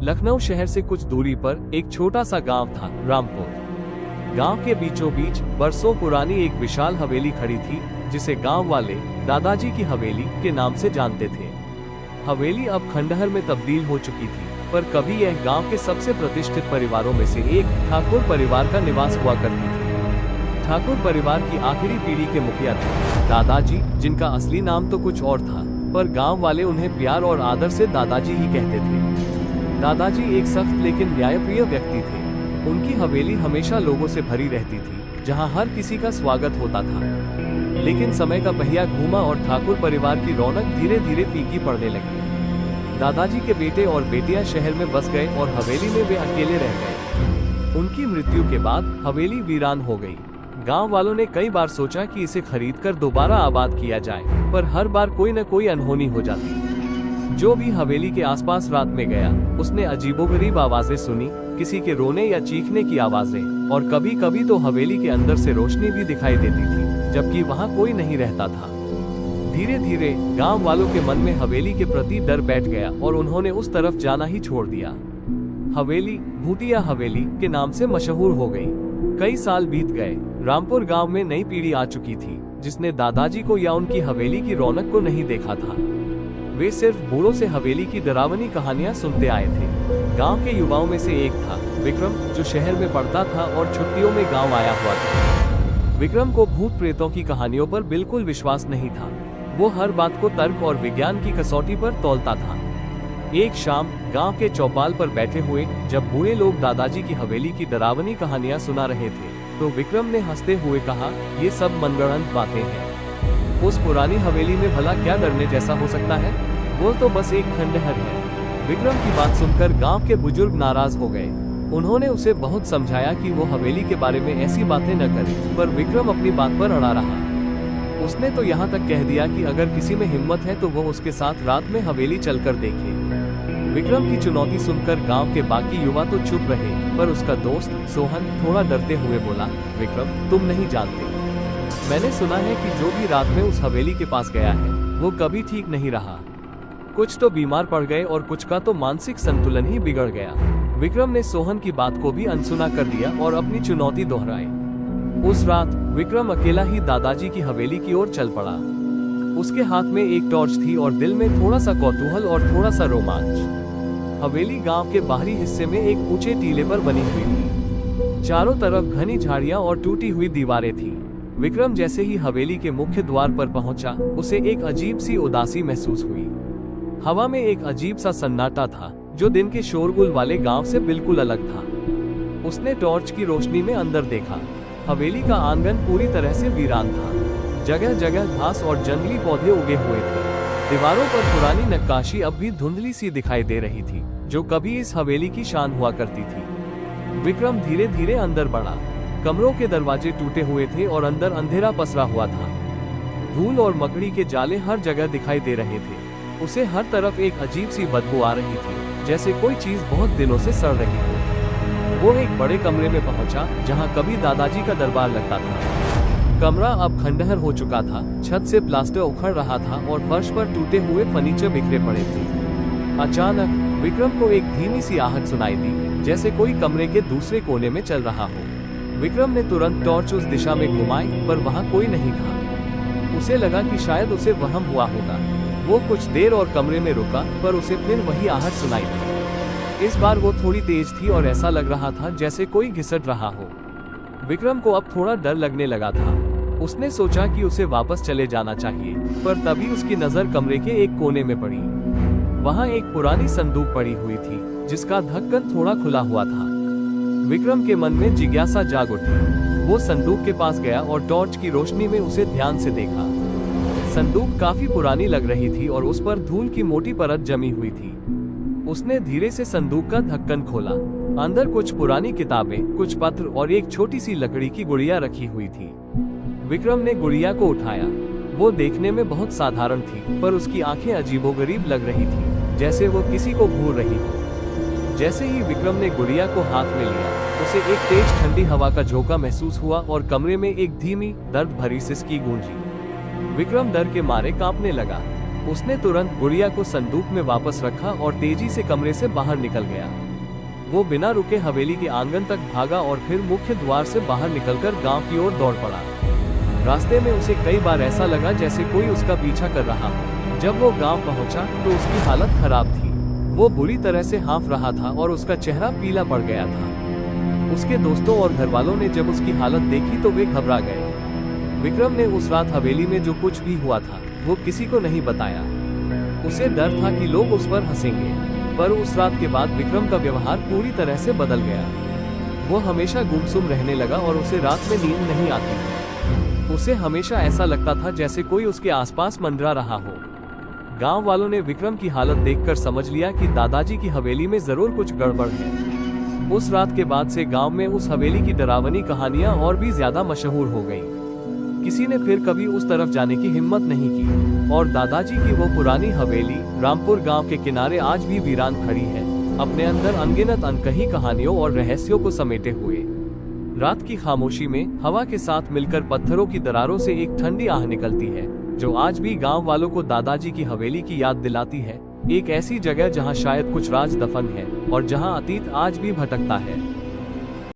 लखनऊ शहर से कुछ दूरी पर एक छोटा सा गांव था, रामपुर। गांव के बीचों बीच बरसों पुरानी एक विशाल हवेली खड़ी थी, जिसे गांव वाले दादाजी की हवेली के नाम से जानते थे। हवेली अब खंडहर में तब्दील हो चुकी थी, पर कभी यह गांव के सबसे प्रतिष्ठित परिवारों में से एक ठाकुर परिवार का निवास हुआ करती थी। ठाकुर परिवार की आखिरी पीढ़ी के मुखिया थे दादाजी, जिनका असली नाम तो कुछ और था, पर गांव वाले उन्हें प्यार और आदर से दादाजी ही कहते थे। दादाजी एक सख्त लेकिन न्यायप्रिय व्यक्ति थे। उनकी हवेली हमेशा लोगों से भरी रहती थी, जहां हर किसी का स्वागत होता था। लेकिन समय का पहिया घूमा और ठाकुर परिवार की रौनक धीरे धीरे फीकी पड़ने लगी। दादाजी के बेटे और बेटियां शहर में बस गए और हवेली में वे अकेले रह गए। उनकी मृत्यु के बाद हवेली वीरान हो गई। गांव वालों ने कई बार सोचा कि इसे खरीदकर दोबारा आबाद किया जाए, पर हर बार कोई न कोई अनहोनी हो जाती। जो भी हवेली के आसपास रात में गया, उसने अजीबोगरीब आवाजें सुनी, किसी के रोने या चीखने की आवाजें, और कभी कभी तो हवेली के अंदर से रोशनी भी दिखाई देती थी, जबकि वहां कोई नहीं रहता था। धीरे धीरे गांव वालों के मन में हवेली के प्रति डर बैठ गया और उन्होंने उस तरफ जाना ही छोड़ दिया। हवेली भूतिया हवेली के नाम से मशहूर हो गई। कई साल बीत गए। रामपुर गांव में नई पीढ़ी आ चुकी थी, जिसने दादाजी को या उनकी हवेली की रौनक को नहीं देखा था। वे सिर्फ बूढ़ों से हवेली की डरावनी कहानियां सुनते आए थे। गांव के युवाओं में से एक था विक्रम, जो शहर में पढ़ता था और छुट्टियों में गांव आया हुआ था। विक्रम को भूत प्रेतों की कहानियों पर बिल्कुल विश्वास नहीं था। वो हर बात को तर्क और विज्ञान की कसौटी पर तौलता था। एक शाम गांव के चौपाल पर बैठे हुए जब बूढ़े लोग दादाजी की हवेली की डरावनी कहानियां सुना रहे थे, तो विक्रम ने हंसते हुए कहा, ये सब मनगढ़ंत बातें हैं। उस पुरानी हवेली में भला क्या डरने जैसा हो सकता है? वो तो बस एक खंडहर है। विक्रम की बात सुनकर गांव के बुजुर्ग नाराज हो गए। उन्होंने उसे बहुत समझाया कि वो हवेली के बारे में ऐसी बातें न करे, पर विक्रम अपनी बात पर अड़ा रहा। उसने तो यहाँ तक कह दिया कि अगर किसी में हिम्मत है तो वो उसके साथ रात में हवेली चलकर देखे। विक्रम की चुनौती सुनकर गांव के बाकी युवा तो चुप रहे, पर उसका दोस्त सोहन थोड़ा डरते हुए बोला, विक्रम, तुम नहीं जानते, मैंने सुना है कि जो भी रात में उस हवेली के पास गया है, वो कभी ठीक नहीं रहा। कुछ तो बीमार पड़ गए और कुछ का तो मानसिक संतुलन ही बिगड़ गया। विक्रम ने सोहन की बात को भी अनसुना कर दिया और अपनी चुनौती दोहराई। उस रात विक्रम अकेला ही दादाजी की हवेली की ओर चल पड़ा। उसके हाथ में एक टॉर्च थी और दिल में थोड़ा सा कौतूहल और थोड़ा सा रोमांच। हवेली गांव के बाहरी हिस्से में एक ऊंचे टीले पर बनी हुई थी। चारों तरफ घनी झाड़ियां और टूटी हुई दीवारें थीं। विक्रम जैसे ही हवेली के मुख्य द्वार पर पहुंचा, उसे एक अजीब सी उदासी महसूस हुई। हवा में एक अजीब सा सन्नाटा था, जो दिन के शोरगुल वाले गांव से बिल्कुल अलग था। उसने टॉर्च की रोशनी में अंदर देखा। हवेली का आंगन पूरी तरह से वीरान था। जगह जगह घास और जंगली पौधे उगे हुए थे। दीवारों पर पुरानी नक्काशी अब भी धुंधली सी दिखाई दे रही थी, जो कभी इस हवेली की शान हुआ करती थी। विक्रम धीरे धीरे अंदर बढ़ा। कमरों के दरवाजे टूटे हुए थे और अंदर अंधेरा पसरा हुआ था। धूल और मकड़ी के जाले हर जगह दिखाई दे रहे थे। उसे हर तरफ एक अजीब सी बदबू आ रही थी, जैसे कोई चीज बहुत दिनों से सड़ रही हो। वो एक बड़े कमरे में पहुंचा, जहां कभी दादाजी का दरबार लगता था। कमरा अब खंडहर हो चुका था। छत से प्लास्टर उखड़ रहा था और फर्श पर टूटे हुए फर्नीचर बिखरे पड़े थे। अचानक विक्रम को एक धीमी सी आहट सुनाई दी, जैसे कोई कमरे के दूसरे कोने में चल रहा हो। विक्रम ने तुरंत टॉर्च उस दिशा में घुमाई, पर वहां कोई नहीं था। उसे लगा कि शायद उसे वहम हुआ होगा। वो कुछ देर और कमरे में रुका, पर उसे फिर वही आहट सुनाई दी। इस बार वो थोड़ी तेज थी और ऐसा लग रहा था जैसे कोई घिसट रहा हो। विक्रम को अब थोड़ा डर लगने लगा था। उसने सोचा कि उसे वापस चले जाना चाहिए, पर तभी उसकी नजर कमरे के एक कोने में पड़ी। वहां एक पुरानी संदूक पड़ी हुई थी, जिसका ढक्कन थोड़ा खुला हुआ था। विक्रम के मन में जिज्ञासा जाग उठी। वो संदूक के पास गया और टॉर्च की रोशनी में उसे ध्यान से देखा। संदूक काफी पुरानी लग रही थी और उस पर धूल की मोटी परत जमी हुई थी। उसने धीरे से संदूक का ढक्कन खोला। अंदर कुछ पुरानी किताबें, कुछ पत्र और एक छोटी सी लकड़ी की गुड़िया रखी हुई थी। विक्रम ने गुड़िया को उठाया। वो देखने में बहुत साधारण थी, पर उसकी आंखें अजीबोगरीब लग रही थी, जैसे वो किसी को घूर रही हो। जैसे ही विक्रम ने गुड़िया को हाथ में लिया, उसे एक तेज ठंडी हवा का झोंका महसूस हुआ और कमरे में एक धीमी, दर्द भरी सिसकी गूंजी। विक्रम डर के मारे कांपने लगा। उसने तुरंत गुड़िया को संदूक में वापस रखा और तेजी से कमरे से बाहर निकल गया। वो बिना रुके हवेली के आंगन तक भागा और फिर मुख्य द्वार से बाहर निकलकर गांव की ओर दौड़ पड़ा। रास्ते में उसे कई बार ऐसा लगा जैसे कोई उसका पीछा कर रहा हो। जब वो गांव पहुंचा तो उसकी हालत खराब थी। वो बुरी तरह से हाँफ रहा था और उसका चेहरा पीला पड़ गया था। उसके दोस्तों और घर वालों ने जब उसकी हालत देखी तो वे घबरा गए। विक्रम ने उस रात हवेली में जो कुछ भी हुआ था वो किसी को नहीं बताया। उसे डर था कि लोग उस पर हंसेंगे, पर उस रात के बाद विक्रम का व्यवहार पूरी तरह से बदल गया। वो हमेशा गुमसुम रहने लगा और उसे रात में नींद नहीं आती थी। उसे हमेशा ऐसा लगता था जैसे कोई उसके आसपास मंडरा रहा हो। गांव वालों ने विक्रम की हालत देखकर समझ लिया कि दादाजी की हवेली में जरूर कुछ गड़बड़ है। उस रात के बाद से गांव में उस हवेली की डरावनी कहानियां और भी ज्यादा मशहूर हो गईं। किसी ने फिर कभी उस तरफ जाने की हिम्मत नहीं की और दादाजी की वो पुरानी हवेली रामपुर गांव के किनारे आज भी वीरान खड़ी है, अपने अंदर अनगिनत अनकही कहानियों और रहस्यों को समेटे हुए। रात की खामोशी में हवा के साथ मिलकर पत्थरों की दरारों से एक ठंडी आह निकलती है, जो आज भी गांव वालों को दादाजी की हवेली की याद दिलाती है। एक ऐसी जगह जहां शायद कुछ राज दफन है और जहां अतीत आज भी भटकता है।